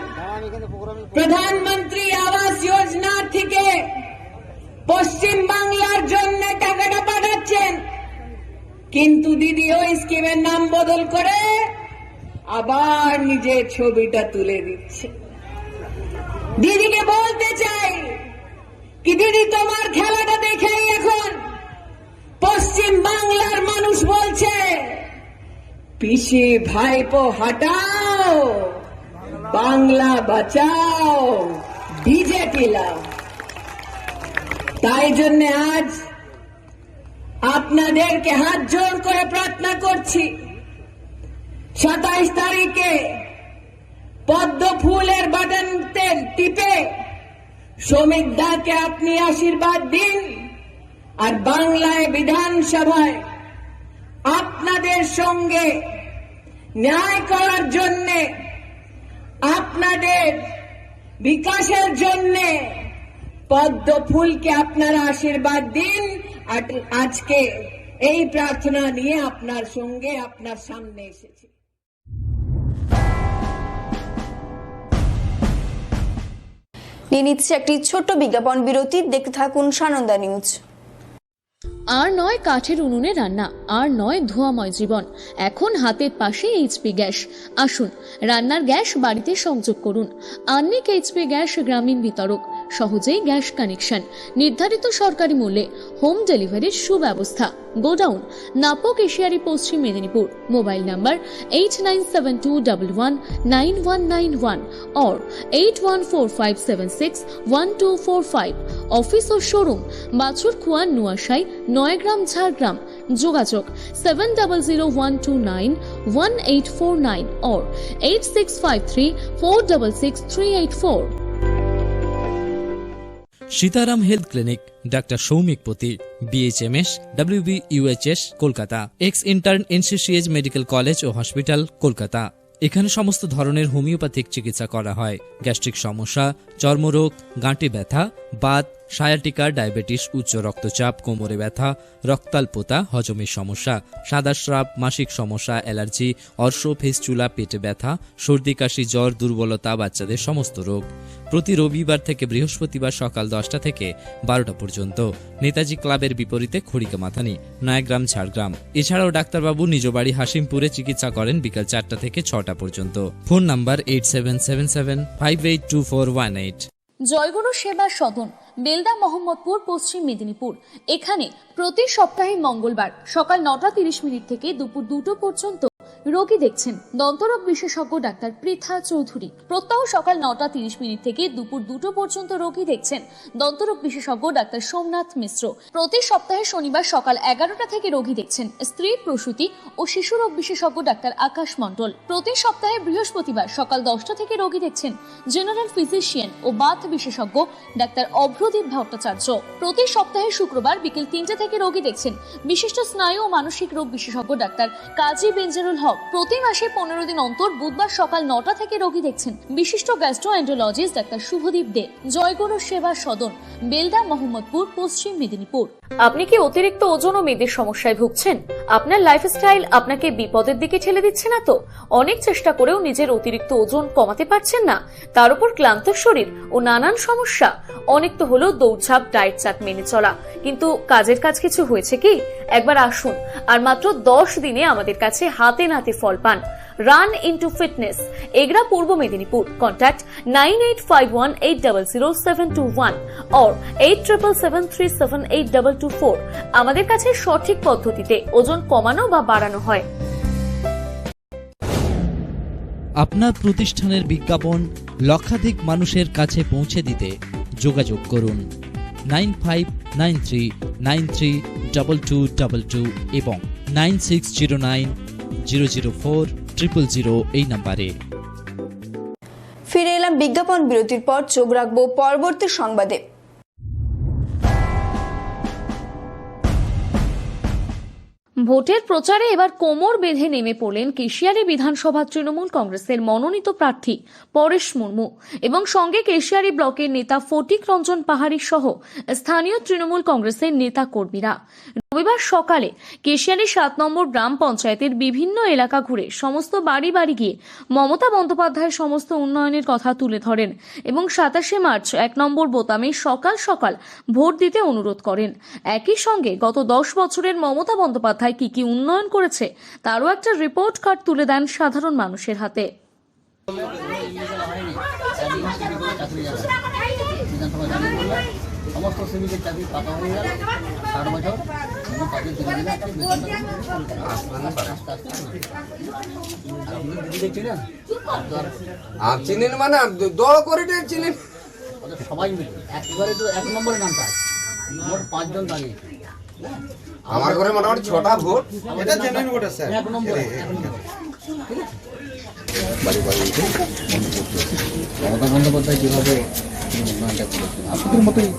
প্রধানমন্ত্রী আবাস যোজনা থেকে পশ্চিম বাংলার জন্য টাকাটা পাঠাচ্ছেন, কিন্তু দিদি ওই স্কিমের নাম বদল করে আবার নিজের ছবিটা তুলে দিচ্ছে। দিদিকে বলতে চাই কি দিদি, তোমার খেলাটা দেখেই এখন পশ্চিম বাংলার মানুষ বলছে পিসি ভাইপো হাটাও, বাংলা বাঁচাও, বিজেপি লাও। তাই জন্য আজ আপনাদেরকে হাত জোড় করে প্রার্থনা করছি, 27 তারিখে পদ্ম ফুলের বাটন টিপে সমীর দাকে আপনি আশীর্বাদ দিন, আর বাংলায় বিধানসভায় আপনাদের সঙ্গে ন্যায় করার জন্য, আপনাদের বিকাশের জন্য পদ্ম ফুলকে আপনারা আশীর্বাদ দিন। আর আজকে এই প্রার্থনা নিয়ে আপনার সঙ্গে আপনার সামনে এসেছি। নিয়ে নিচ্ছে একটি ছোট্ট বিজ্ঞাপন বিরতি। দেখতে থাকুন সানন্দা নিউজ। আর নয় কাঠের উনুনে রান্না, আর নয় ধোঁয়াময় জীবন, এখন হাতের পাশে এইচপি গ্যাস। আসুন, রান্নার গ্যাস বাড়িতে সংযোগ করুন। আন্নিক এইচপি গ্যাস গ্রামীণ বিতরক, সহজেই গ্যাস কানেকশন, নির্ধারিত সরকারি মূল্যে হোম ডেলিভারির সুব্যবস্থা। Godown, Napak Ashiyari, Paschim Medinipur. Mobile number 8972119191 or 8145761245। Office ও শোরুম বাছুরকুয়া, নোয়াশাই, নয়গ্রাম, ঝাড়গ্রাম। যোগাযোগ 7001291849 or 8653466384। Sitaram health clinic, doctor Soumik Pati, BHMS, WBUHS, Kolkata, ex intern NCCH medical college ও হসপিটাল, কলকাতা। এখানে সমস্ত ধরনের হোমিওপ্যাথিক চিকিৎসা করা হয়। গ্যাস্ট্রিক সমস্যা, চর্মরোগ, গাঁটে ব্যথা, বাত, সায়াটিকা, ডায়াবেটিস, উচ্চ রক্তচাপ, কোমরে ব্যথা, রক্তাল্পতা, হজমের সমস্যা, সাদা স্রাব, মাসিক সমস্যা, অ্যালার্জি, অর্শ, ফেস্টুলা, পেটে ব্যথা, সর্দি কাশি, জ্বর, দুর্বলতা, বাচ্চাদের সমস্ত রোগ। প্রতি রবিবার থেকে বৃহস্পতিবার সকাল 10টা থেকে 12টা পর্যন্ত। নেতাজি ক্লাবের বিপরীতে খড়িকামাথানি, নয়াগ্রাম, ঝাড়গ্রাম। এছাড়াও ডাক্তারবাবু নিজ বাড়ি হাসিমপুরে চিকিৎসা করেন বিকাল 4টা থেকে 6টা পর্যন্ত। Phone number 8777582418। জয়গুরু সেবা সদন, বেলদা, মোহাম্মদপুর, পশ্চিম মেদিনীপুর। এখানে প্রতি সপ্তাহে মঙ্গলবার সকাল 9:30 থেকে দুপুর 2টো পর্যন্ত রোগী দেখছেন দন্তরোগ বিশেষজ্ঞ ডাক্তার পৃথা চৌধুরী। প্রত্যহ সকাল 9:30 থেকে দুপুর 2টো পর্যন্ত রোগী দেখছেন দন্তরোগ বিশেষজ্ঞ ডাক্তার সোমনাথ মিশ্র। প্রতি সপ্তাহে শনিবার সকাল 11টা থেকে রোগী দেখছেন স্ত্রী, প্রসূতি ও শিশুরোগ বিশেষজ্ঞ ডাক্তার আকাশ মণ্ডল। প্রতি সপ্তাহে বৃহস্পতিবার সকাল 10টা থেকে রোগী দেখছেন জেনারেল ফিজিশিয়ান ও বাত বিশেষজ্ঞ ডাক্তার অভ্রদীপ ভট্টাচার্য। প্রতি সপ্তাহে শুক্রবার বিকেল 3টে থেকে রোগী দেখছেন বিশিষ্ট স্নায়ু ও মানসিক রোগ বিশেষজ্ঞ ডাক্তার কাজী বেঞ্জারুল হক। প্রতি মাসে 15 দিন অন্তর বুধবার সকাল 9টা থেকে রোগী দেখছেন বিশিষ্ট গ্যাস্ট্রোএন্টারোলজিস্ট ডাক্তার শুভদীপ দে। জয়গুরু সেবা সদন, বেলদা, মোহাম্মদপুর, পশ্চিম মেদিনীপুর। আপনি কি অতিরিক্ত ওজন ও মেদের সমস্যায় ভুগছেন? আপনার লাইফস্টাইল আপনাকে বিপদের দিকে ঠেলে দিচ্ছে না তো? অনেক চেষ্টা করেও নিজের অতিরিক্ত ওজন কমাতে পারছেন না? তার উপর ক্লান্ত শরীর ও নানান সমস্যা। অনেক তো হলো দৌড়ঝাঁপ, ডায়েট চার্ট মেনে চলা, কিন্তু কাজের কাজ কিছু হয়েছে কি? একবার আসুন আর মাত্র 10 দিনে আমাদের কাছে হাতে নাতে ফল পান। Run into fitness, Egra, Purba Medinipur. Contact 9851800721 or 8777378224। আমাদের কাছে সঠিক পদ্ধতিতে ওজন কমানো বা বাড়ানো হয়। আপনার প্রতিষ্ঠানের বিজ্ঞাপন লক্ষাধিক মানুষের কাছে পৌঁছে দিতে যোগাযোগ করুন 9593932222 এবং 9609004000 এই নাম্বারে। ফিরে এলাম বিজ্ঞাপন বিরতির পর। চোখ রাখবো পরবর্তী সংবাদে। ভোটের প্রচারে এবার কোমর বেঁধে নেমে পড়লেন কেশিয়ারি বিধানসভা তৃণমূল কংগ্রেসের মনোনীত প্রার্থী পরেশ মুর্মু এবং সঙ্গে কেশিয়ারি ব্লকের নেতা ফটিক রঞ্জন পাহাড়ি সহ স্থানীয় তৃণমূল কংগ্রেসের নেতা কর্মীরা। রবিবার সকালে কেশিয়ারি 7 নম্বর গ্রাম পঞ্চায়েতের বিভিন্ন এলাকা ঘুরে সমস্ত বাড়ি বাড়ি গিয়ে মমতা বন্দ্যোপাধ্যায়ের সমস্ত উন্নয়নের কথা তুলে ধরেন এবং 27শে মার্চ 1 নম্বর বোতামে সকাল সকাল ভোট দিতে অনুরোধ করেন। একই সঙ্গে গত 10 বছরের মমতা বন্দ্যোপাধ্যায় কি কি উন্নয়ন করেছে তারও একটা রিপোর্ট কার্ড তুলে দেন সাধারণ মানুষের হাতে। সমস্ত শ্রমিকের চাকরি পাকা হয়ে গেল 60 বছর এবং তাদের দিনে দিনে চিনেন মানে দল করে চিনেন সবাই মিলে একবারে তো 1 নম্বরের নামটা আছে। মোট 5 জন দাঁড়িয়েছে। আমার ঘরে মোটামুটি 6টা ভোট। এটা জেনুইন ভোট আছে 1 নম্বরে। ঠিক আছে, বাড়ি বাড়ি মমতা বন্দ্যোপাধ্যায় যেভাবে উন্নয়নটা করেছেন আপনাদের মতোই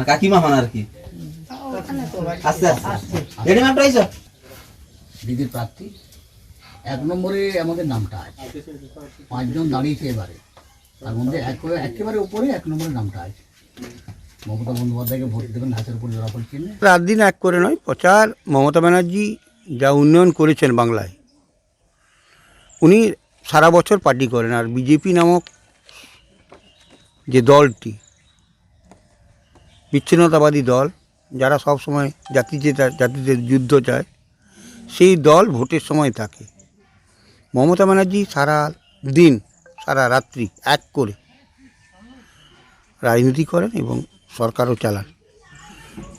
কাকিমা হন আর কি আস্তে আস্তে দিদির প্রার্থী 1 নম্বরে আমাদের নামটা আছে। 5 জন দাঁড়িয়েছে এবারে, তার মধ্যে একেবারে উপরে 1 নম্বরের নামটা আছে। মমতা বন্দ্যোপাধ্যায়কে ভোট দেবেন হাতের উপর জোড়া করে চিনে। রাত দিন এক করে নয় প্রচার। মমতা ব্যানার্জি যা উন্নয়ন করেছেন বাংলায়, উনি সারা বছর পার্টি করেন। আর বিজেপি নামক যে দলটি বিচ্ছিন্নতাবাদী দল, যারা সব সময় জাতিতে যুদ্ধ চায়, সেই দল ভোটের সময় থাকে। মমতা ব্যানার্জি সারা দিন সারা রাত্রি এক করে রাজনীতি করেন এবং সরকারও চালান।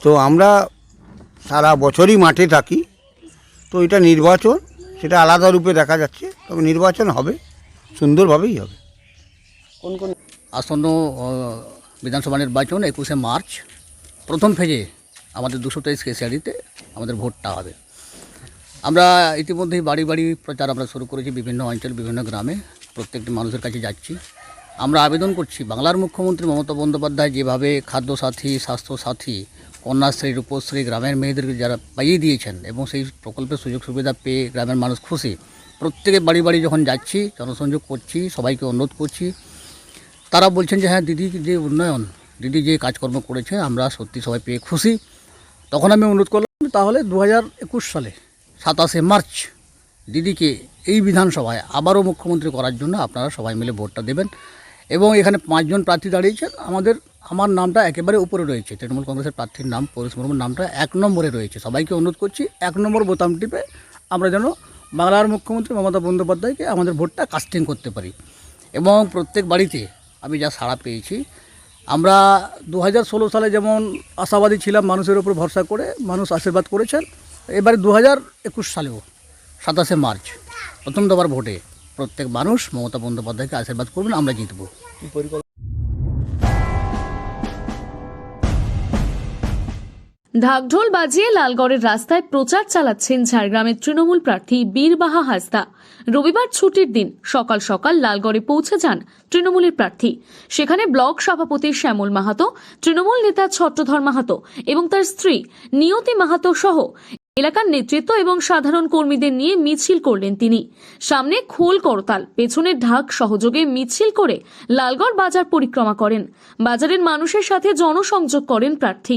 তো আমরা সারা বছরই মাঠে থাকি। তো এটা নির্বাচন, সেটা আলাদা রূপে দেখা যাচ্ছে, তবে নির্বাচন হবে, সুন্দরভাবেই হবে। কোন কোন আসন্ন বিধানসভা নির্বাচন 21শে মার্চ প্রথম ফেজে আমাদের 223 কেশিয়ারিতে আমাদের ভোটটা হবে। আমরা ইতিমধ্যেই বাড়ি বাড়ি প্রচার আমরা শুরু করেছি। বিভিন্ন অঞ্চল, বিভিন্ন গ্রামে প্রত্যেকটি মানুষের কাছে যাচ্ছি আমরা আবেদন করছি বাংলার মুখ্যমন্ত্রী মমতা বন্দ্যোপাধ্যায় যেভাবে খাদ্যসাথী, স্বাস্থ্যসাথী, কন্যাশ্রী, রূপশ্রী গ্রামের মেয়েদেরকে যারা পাইয়ে দিয়েছেন এবং সেই প্রকল্পের সুযোগ সুবিধা পেয়ে গ্রামের মানুষ খুশি। প্রত্যেকে বাড়ি বাড়ি যখন যাচ্ছি, জনসংযোগ করছি, সবাইকে অনুরোধ করছি, তারা বলছেন যে হ্যাঁ দিদি যে উন্নয়ন, দিদি যে কাজকর্ম করেছে আমরা সত্যি সবাই পেয়ে খুশি। তখন আমি অনুরোধ করলাম তাহলে 2021 সালে 27শে মার্চ দিদিকে এই বিধানসভায় আবারও মুখ্যমন্ত্রী করার জন্য আপনারা সবাই মিলে ভোটটা দেবেন। এবং এখানে 5 জন প্রার্থী দাঁড়িয়েছেন, আমার নামটা একেবারে উপরে রয়েছে, তৃণমূল কংগ্রেসের প্রার্থীর নাম পরেশ মুর্মুর নামটা 1 নম্বরে রয়েছে। সবাইকে অনুরোধ করছি 1 নম্বর বোতাম টিপে আমরা যেন বাংলার মুখ্যমন্ত্রী মমতা বন্দ্যোপাধ্যায়কে আমাদের ভোটটা কাস্টিং করতে পারি। এবং প্রত্যেক বাড়িতে আমি যা সাড়া পেয়েছি, আমরা 2016 সালে যেমন আশাবাদী ছিলাম, মানুষের উপর ভরসা করে মানুষ আশীর্বাদ করেছেন, এবারে 2021 সালেও 27শে মার্চ প্রথম দফার ভোটে প্রত্যেক মানুষ মমতা বন্দ্যোপাধ্যায়কে আশীর্বাদ করবেন, আমরা জিতব। ঢাকঢোল বাজিয়ে লালগড়ের রাস্তায় প্রচার চালাচ্ছেন ঝাড়গ্রামের তৃণমূল প্রার্থী বীরবাহা হাসদা। রবিবার ছুটির দিন সকাল সকাল লালগড়ে পৌঁছে যান তৃণমূলের প্রার্থী। সেখানে ব্লক সভাপতি শ্যামল মাহাতো, তৃণমূল নেতা ছত্রধর মাহাতো এবং তার স্ত্রী নিয়তি মাহাতো সহ এলাকার নেতৃত্ব এবং সাধারণ কর্মীদের নিয়ে মিছিল করলেন তিনি। সামনে খোল করতাল, পেছনে ঢাক সহযোগে মিছিল করে লালগড় বাজার পরিক্রমা করেন। বাজারের মানুষের সাথে জনসংযোগ করেন প্রার্থী।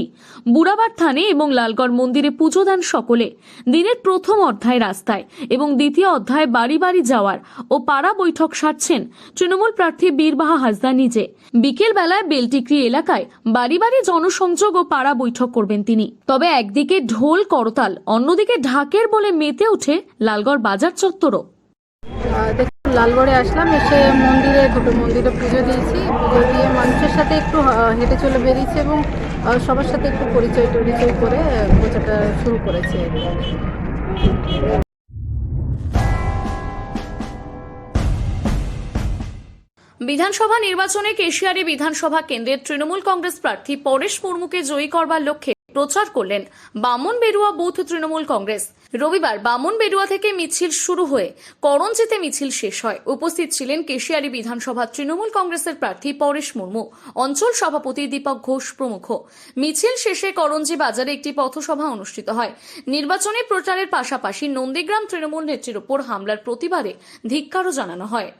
বুড়াবার থানে এবং লালগড় মন্দিরে পুজো দেন সকলে। দিনের প্রথম অধ্যায় রাস্তায় এবং দ্বিতীয় অধ্যায় বাড়ি বাড়ি যাওয়ার ও পাড়া বৈঠক সারছেন তৃণমূল প্রার্থী বীরবাহা হাসদা নিজে। বিকেল বেলায় বেলটিকরি এলাকায় বাড়ি বাড়ি জনসংযোগ ও পাড়া বৈঠক করবেন তিনি। তবে একদিকে ঢোল করতাল, অন্যদিকে ঢাকের বলে মেতে ওঠে লালগড় বাজার চত্বরও। দেখুন, লালগড়ে আসলাম, এসে দুটো মন্দিরে পুজো দিয়েছি। পুজো দিয়ে মানুষের সাথে একটু হেঁটে চলে বেরিয়েছি এবং সবার সাথে একটু পরিচয় করে প্রচারটা শুরু করেছি। বিধানসভা নির্বাচনে কেশিয়ারি বিধানসভা কেন্দ্রের তৃণমূল কংগ্রেস প্রার্থী পরেশ মুর্মুকে জয়ী করবার লক্ষ্যে প্রচার করলেন বামন বেরুয়া বুথ তৃণমূল কংগ্রেস। রবিবার বামন বেরুয়া থেকে মিছিল শুরু হয়ে করঞ্জিতে মিছিল শেষ হয়। উপস্থিত ছিলেন কেশিয়ারি বিধানসভা তৃণমূল কংগ্রেসের প্রার্থী পরেশ মুর্মু, অঞ্চল সভাপতি দীপক ঘোষ প্রমুখ। মিছিল শেষে করঞ্জি বাজারে একটি পথসভা অনুষ্ঠিত হয়। নির্বাচনী প্রচারের পাশাপাশি নন্দীগ্রাম তৃণমূল নেত্রীর উপর হামলার প্রতিবাদে ধিক্কারও জানানো হয়।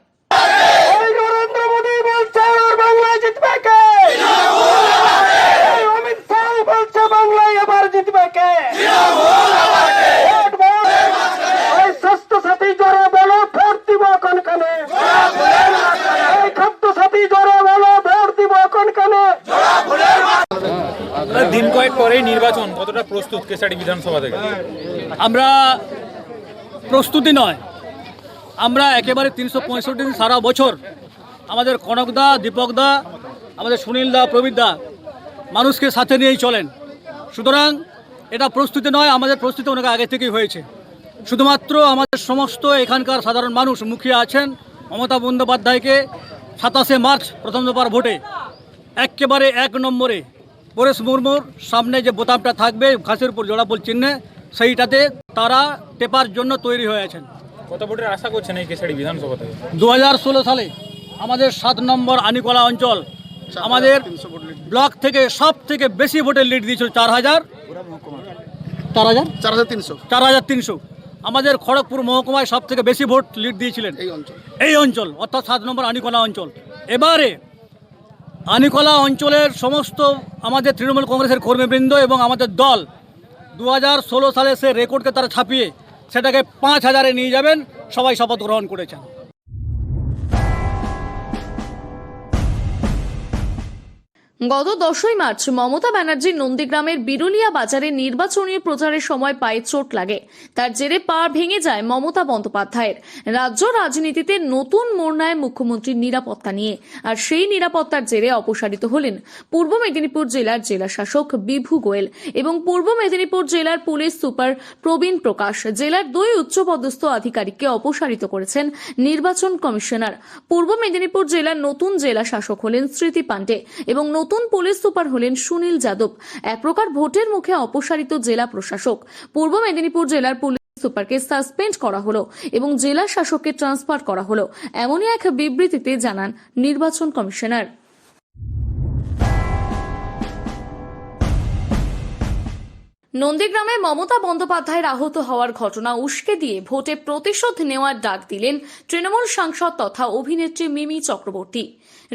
নরেন্দ্র মোদী বলছে বাংলায় জিতবে কে? অমিত শাহ বলছে বাংলায় এবার জিতবে কে? স্বাস্থ্য সাথী জোরে বলো ভোট দিব কোনখানে? খাদ্য সাথী জোরে বলো ভোট দিব কোনখানে? দিন কয়েক পরে নির্বাচন, কতটা প্রস্তুত কেশিয়ারি বিধানসভা থেকে? আমরা প্রস্তুতি নয়, আমরা একেবারে 365 দিন সারা বছর আমাদের কনকদা, দীপকদা, আমাদের সুনীলদা, প্রবীরদা মানুষকে সাথে নিয়েই চলেন। সুতরাং এটা প্রস্তুতি নয়, আমাদের প্রস্তুতি অনেক আগে থেকেই হয়েছে। শুধুমাত্র আমাদের সমস্ত এখানকার সাধারণ মানুষ মুখিয়ে আছেন মমতা বন্দ্যোপাধ্যায়কে 27শে মার্চ প্রথম দফার ভোটে একেবারে 1 নম্বরে পরেশ মুর্মুর সামনে যে বোতামটা থাকবে ঘাসের উপর জোড়াফুল চিহ্নে, সেইটাতে তারা টেপার জন্য তৈরি হয়ে আছেন। কত ভোটের আশা করছেন এই কেশিয়ারি বিধানসভা থেকে? 2016 সালে আমাদের 7 নম্বর আনিকলা অঞ্চল আমাদের ব্লক থেকে সব থেকে বেশি ভোটের লিড দিয়েছিল 4,300। আমাদের খড়গপুর মহকুমায় সব থেকে বেশি ভোট লিড দিয়েছিলেন এই অঞ্চল, অর্থাৎ 7 নম্বর আনিকলা অঞ্চল। এবারে আনিকলা অঞ্চলের সমস্ত আমাদের তৃণমূল কংগ্রেসের কর্মীবৃন্দ এবং আমাদের দল 2016 সালে সে রেকর্ডকে তারা ছাপিয়ে সেটাকে 5,000-এ নিয়ে যাবেন, সবাই শপথ গ্রহণ করেছেন। গত 10ই মার্চ মমতা ব্যানার্জির নন্দীগ্রামের বিরুলিয়া বাজারে নির্বাচনী প্রচারের সময় পায়ে চোট লাগে। তার জেরে পা ভেঙে যায় মমতা বন্দ্যোপাধ্যায়ের। রাজ্য রাজনীতিতে নতুন মোড় নেয় মুখ্যমন্ত্রীর নিরাপত্তা নিয়ে। আর সেই নিরাপত্তার জেরে অপসারিত হলেন পূর্ব মেদিনীপুর জেলার জেলাশাসক বিভু গোয়েল এবং পূর্ব মেদিনীপুর জেলার পুলিশ সুপার প্রবীণ প্রকাশ। জেলার 2 উচ্চপদস্থ আধিকারিককে অপসারিত করেছেন নির্বাচন কমিশনার। পূর্ব মেদিনীপুর জেলার নতুন জেলা শাসক হলেন স্মৃতি পান্ডে এবং নতুন পুলিশ সুপার হলেন সুনীল যাদব। এক প্রকার ভোটের মুখে অপসারিত জেলা প্রশাসক। পূর্ব মেদিনীপুর জেলার পুলিশ সুপারকে সাসপেন্ড করা হলো এবং জেলা শাসককে ট্রান্সফার করা হলো, এমনই এক বিবৃতিতে জানান নির্বাচন কমিশনার। নন্দীগ্রামে মমতা বন্দ্যোপাধ্যায়ের আহত হওয়ার ঘটনা উস্কে দিয়ে ভোটে প্রতিশোধ নেওয়ার ডাক দিলেন তৃণমূল সাংসদ তথা অভিনেত্রী মিমি চক্রবর্তী।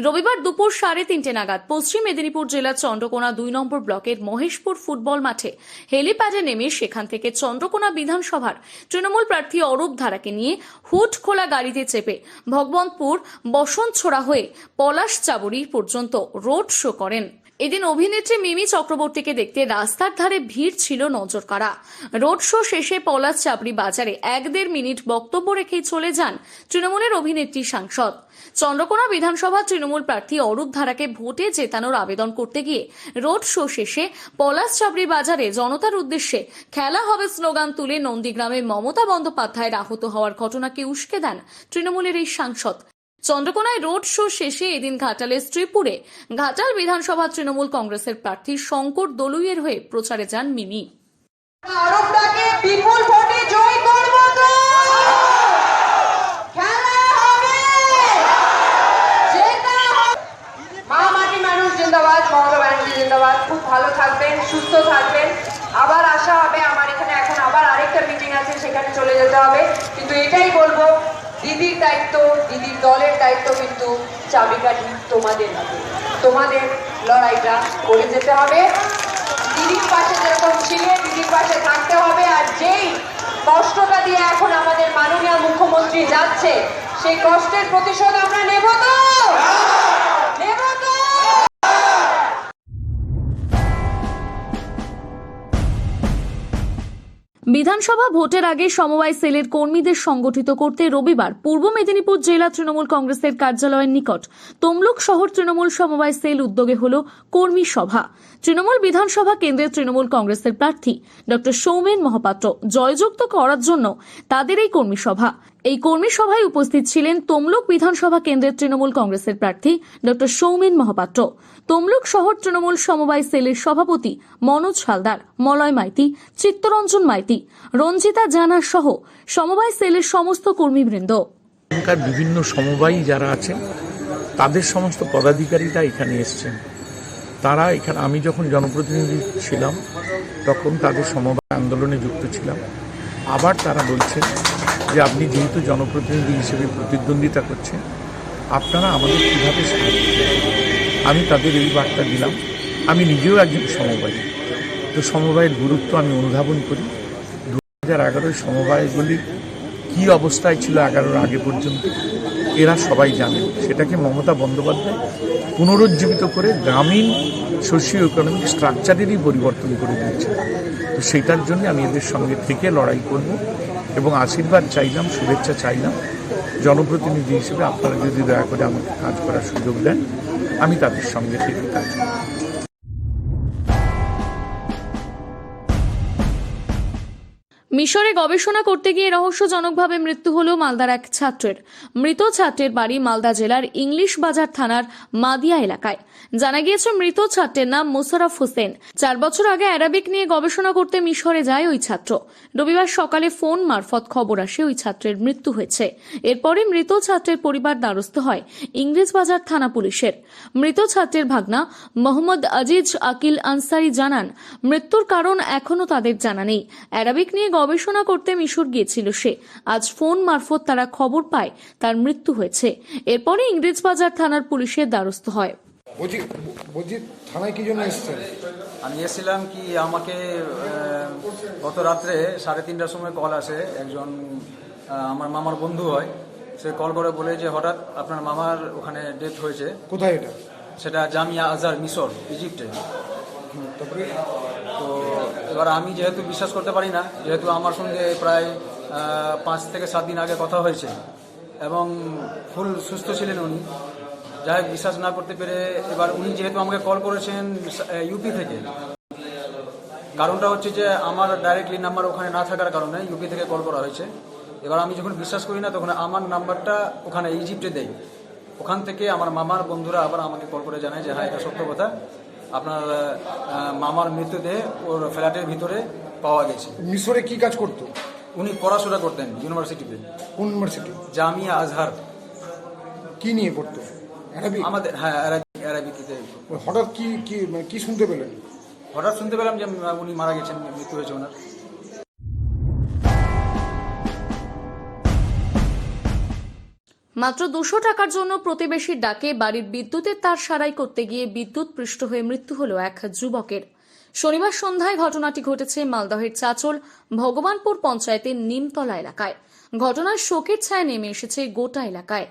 রবিবার দুপুর 3:30 নাগাদ পশ্চিম মেদিনীপুর জেলার চন্দ্রকোনা 2 নম্বর ব্লকের মহেশপুর ফুটবল মাঠে হেলিপ্যাডে নেমে সেখান থেকে চন্দ্রকোনা বিধানসভার তৃণমূল প্রার্থী অরূপ ধারাকে নিয়ে হুড খোলা গাড়িতে চেপে ভগবন্তপুর বসন্তছোড়া হয়ে পলাশ চাবড়ি পর্যন্ত রোড শো করেন। এদিন অভিনেত্রী মিমি চক্রবর্তীকে দেখতে রাস্তার ধারে ভিড় ছিল নজর কাড়া। রোড শো শেষে পলাশ চাবড়ি বাজারে 1-1.5 মিনিট বক্তব্য রেখেই চলে যান তৃণমূলের অভিনেত্রী সাংসদ। চন্দ্রকোনা বিধানসভা তৃণমূল প্রার্থী অরূপ ধারাকে ভোটে জেতানোর আবেদন করতে গিয়ে রোড শো শেষে পলাশ চাবড়ি বাজারে জনতার উদ্দেশ্যে খেলা হবে স্লোগান তুলে নন্দীগ্রামে মমতা বন্দ্যোপাধ্যায়ের আহত হওয়ার ঘটনাকে উস্কে দেন তৃণমূলের এই সাংসদ। চন্দ্রকোনায় রোড শো শেষে এদিন ঘাটালের শ্রীপুরে ঘাটাল বিধানসভা তৃণমূল কংগ্রেসের প্রার্থী শঙ্কর দলুইয়ের হয়ে প্রচারে যান মিমি। বিপুল ভোটে জয় করব তো খেলা হবে, জেতা হবে। মা মাটি মানুষ জিন্দাবাদ, মমতা ব্যানার্জি জিন্দাবাদ। খুব ভালো থাকবেন, সুস্থ থাকবেন। আবার আসা হবে আমার এখানে, এখন আবার আরেকটা মিটিং আছে, সেখানে চলে যেতে হবে। কিন্তু এটাই বলবো, দিদির দায়িত্ব, দিদির দলের দায়িত্ব কিন্তু চাবিকাঠি তোমাদের হাতে। তোমাদের লড়াইটা করে যেতে হবে। দিদির পাশে যেরকম ছিলে, দিদির পাশে থাকতে হবে। আর যেই কষ্টটা দিয়ে এখন আমাদের মাননীয় মুখ্যমন্ত্রী যাচ্ছে, সেই কষ্টের প্রতিশোধ আমরা নেব তো, নেব তো। বিধানসভা ভোটের আগে সমবায় সেলের কর্মীদের সংগঠিত করতে রবিবার পূর্ব মেদিনীপুর জেলা তৃণমূল কংগ্রেসের কার্যালয়ের নিকট তমলুক শহর তৃণমূল সমবায় সেল উদ্যোগে হল কর্মী সভা। তৃণমূল বিধানসভা কেন্দ্রের তৃণমূল কংগ্রেসের প্রার্থী ডক্টর সৌমেন মহাপাত্র জয়যুক্ত করার জন্য তাদের এই কর্মী সভা। এই কর্মী সভায় উপস্থিত ছিলেন তমলুক বিধানসভা কেন্দ্রের তৃণমূল কংগ্রেসের প্রার্থী ডক্টর সৌমেন মহাপাত্র, তমলুক শহর তৃণমূল সমবায় সেলের সভাপতি মনোজ হালদার, মলয় মাইতি, চিত্তরঞ্জন মাইতি, রঞ্জিতা জানা সহ সমবায় সেলের সমস্ত কর্মীবৃন্দ। এখানকার বিভিন্ন সমবায়ী যারা আছেন তাদের সমস্ত পদাধিকারীরা এখানে এসছেন। তারা এখানে, আমি যখন জনপ্রতিনিধি ছিলাম তখন তাদের সমবায় আন্দোলনে যুক্ত ছিলাম। আবার তারা বলছেন যে আপনি যেহেতু জনপ্রতিনিধি হিসেবে প্রতিদ্বন্দ্বিতা করছেন, আপনারা আমাদের কীভাবে সাহায্য করবেন। আমি তাদের এই বার্তা দিলাম। আমি নিজেও একজন সমবায়ী, তো সমবায়ের গুরুত্ব আমি অনুধাবন করি। 2011 সমবায়গুলি কী অবস্থায় ছিল 11-র আগে পর্যন্ত এরা সবাই জানেন। সেটাকে মমতা বন্দ্যোপাধ্যায় পুনরুজ্জীবিত করে গ্রামীণ সোশিও ইকোনমিক স্ট্রাকচারেরই পরিবর্তন করে দিয়েছে। তো সেইটার জন্য আমি এদের সঙ্গে থেকে লড়াই করব এবং আশীর্বাদ চাইলাম, শুভেচ্ছা চাইলাম। জনপ্রতিনিধি হিসেবে আপনারা যদি দয়া করে আমাকে কাজ করার সুযোগ দেন, আমি তাদের সঙ্গে থেকে কাজ করব। মিশরে গবেষণা করতে গিয়ে রহস্যজনকভাবে মৃত্যু হল মালদার এক ছাত্রের। মৃত ছাত্রের বাড়ি মালদা জেলার ইংলিশ বাজার থানার মাদিয়া এলাকায়। জানা গিয়েছে মৃত ছাত্রের নাম মোশাররফ হোসেন। 4 বছর আগে অ্যারাবিক নিয়ে গবেষণা করতে মিশরে যায় ওই ছাত্র। রবিবার সকালে ফোন মারফত খবর আসে ওই ছাত্রের মৃত্যু হয়েছে। এরপরে মৃত ছাত্রের পরিবার দ্বারস্থ হয় ইংলিশ বাজার থানা পুলিশের। মৃত ছাত্রের ভাগনা মোহাম্মদ আজিজ আকিল আনসারি জানান, মৃত্যুর কারণ এখনো তাদের জানা নেই। অ্যারাবিক নিয়ে গবেষণা করতে মিশর গিয়েছিল সে। আজ ফোন মারফত তারা খবর পায় তার মৃত্যু হয়েছে। এরপরে ইংরেজবাজার থানার পুলিশের দ্বারস্থ হয়। বলছি থানায় কি জন্য এসেছেন? আমি এসেছিলাম কি, আমাকে গত রাত্রে 3:30টার সময় কল আসে। একজন আমার মামার বন্ধু হয়, সে কল করে বলে যে হঠাৎ আপনার মামার ওখানে ডেথ হয়েছে। কোথায় এটা? সেটা জামিয়া আজহার, মিশর, ইজিপ্টে। তো এবার আমি যেহেতু বিশ্বাস করতে পারি না, যেহেতু আমার সঙ্গে প্রায় 5 থেকে 7 দিন আগে কথা হয়েছে এবং ফুল সুস্থ ছিলেন উনি, যাই বিশ্বাস না করতে পেরে এবার উনি যেহেতু আমাকে কল করেছেন ইউপি থেকে, কারণটা হচ্ছে যে আমার ডাইরেক্টলি নাম্বার ওখানে না থাকার কারণে ইউপি থেকে কল করা হয়েছে। এবার আমি যখন বিশ্বাস করি না, তখন আমার নাম্বারটা ওখানে ইজিপ্টে দেই। ওখান থেকে আমার মামার বন্ধুরা আবার আমাকে কল করে জানায় যে হ্যাঁ, এটা সত্য কথা, আপনার মামার মৃতদেহ ওর ফ্ল্যাটের ভিতরে পাওয়া গেছে। মিশরে কি কাজ করতো? উনি পড়াশোনা করতেন ইউনিভার্সিটিতে। কোন ইউনিভার্সিটি? জামিয়া আজহার। কি নিয়ে পড়তো? অ্যারাবিক? আমাদের হ্যাঁ অ্যারাবিকিতে। হঠাৎ কি শুনতে পেলেন? হঠাৎ শুনতে পেলাম যে উনি মারা গেছেন, মৃত্যু হয়েছে ওনার। মাত্র 200 টাকার জন্য প্রতিবেশীর ডাকে বাড়ির বিদ্যুতের তার সারাই করতে গিয়ে বিদ্যুৎ পৃষ্ঠ হয়ে মৃত্যু হলো এক যুবকের। শনিবার সন্ধ্যায় ঘটনাটি ঘটেছে মালদহের চাচল ভগবানপুর পঞ্চায়েতের নিমতলা এলাকায়। ঘটনার শোকের ছায়া নেমে এসেছে গোটা এলাকায়।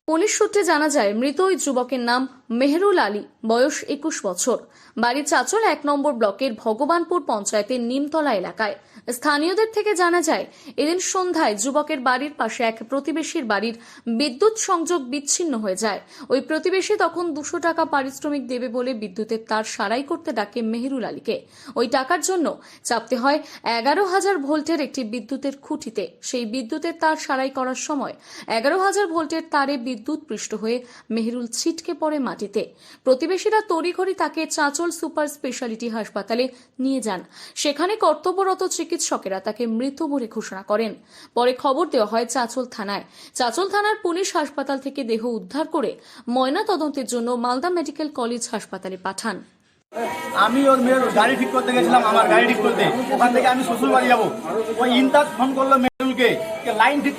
পুলিশ সূত্রে জানা যায় মৃত ওই যুবকের নাম মেহরুল আলী, বয়স 21 বছর, বাড়ি চাচল 1 নম্বর ব্লকের ভগবানপুর পঞ্চায়েতের নিমতলা এলাকায়। স্থানীয়দের থেকে জানা যায় এদিন সন্ধ্যায় যুবকের বাড়ির পাশে এক প্রতিবেশীর বাড়ির বিদ্যুৎ সংযোগ বিচ্ছিন্ন হয়ে যায়। ওই প্রতিবেশী তখন 200 টাকা পারিশ্রমিক দেবে বলে বিদ্যুতের তার সারাই করতে ডাকে মেহরুল আলীকে। ওই টাকার জন্য চাপতে হয় 11,000 ভোল্টের একটি বিদ্যুতের খুঁটিতে। সেই বিদ্যুতের তার সারাই করার সময় 11,000 ভোল্টের তারে বিদ্যুৎ পৃষ্ঠ হয়ে মেহরুল ছিটকে পড়ে মাটিতে। প্রতিবেশীরা তড়িঘড়ি তাকে চাঁচল সুপার স্পেশালিটি হাসপাতালে নিয়ে যান। সেখানে কর্তব্যরত চিকিৎসকেরা তাকে মৃত বলে ঘোষণা করেন। পরে খবর দেওয়া হয় চাঁচল থানায়। চাঁচল থানার পুলিশ হাসপাতাল থেকে দেহ উদ্ধার করে ময়না তদন্তের জন্য মালদা মেডিকেল কলেজ হাসপাতালে পাঠান। আমি ওর মেয়ের গাড়ি ঠিক করতে গেছিলাম, আমার গাড়ি ঠিক করতে। ওখান থেকে আমি শ্বশুর বাড়ি যাবো। ওই ইনতাজ ফোন করলো মেহরুলকে, লাইন ঠিক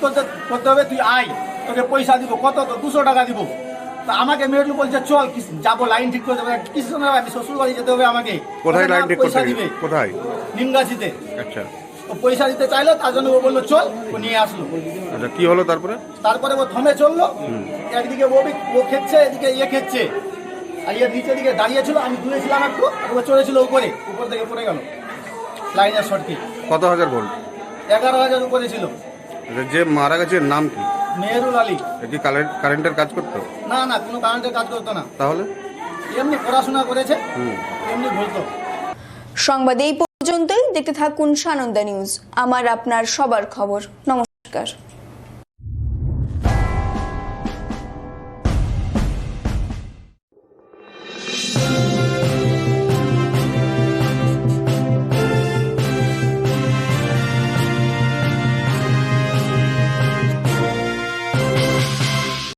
করতে হবে, তুই আয়, তোকে পয়সা দিব। কত? তো 200 টাকা দিব। তা আমাকে মেহরুল বলছে চল যাবো লাইন ঠিক করতে হবে। কিছু সময় আমি শ্বশুর বাড়ি যেতে হবে আমাকে। কোথায় লাইন ঠিক পয়সা করতে দিবে? কোথায়? নিমগাছিতে। আচ্ছা, ও পয়সা দিতে চাইলো, তার জন্য ও বললো চল, ও নিয়ে আসলো। আচ্ছা, কি হলো তারপরে? তারপরে ও থমে চললো। একদিকে ও খেচ্ছে, এদিকে ইয়ে খেচ্ছে, আর ইয়ে নিচের দিকে দাঁড়িয়েছিল। আমি দূরেছিলাম একটু, ও চড়েছিল উপরে, উপর থেকে পড়ে গেল লাইনের শর্টকে। কত হাজার ভোল্ট? 11,000 উপরে ছিল। যে মারা গেছে নাম কি? মেহরুল আলী। কি কারেন্টের কাজ করতো? না না, কোনো কারেন্টের কাজ করতো না। তাহলে এমনি পড়াশোনা করেছে, এমনি বলতো। সংবাদ এই পর্যন্তই। দেখতে থাকুন সানন্দা নিউজ, আমার আপনার সবার খবর। নমস্কার।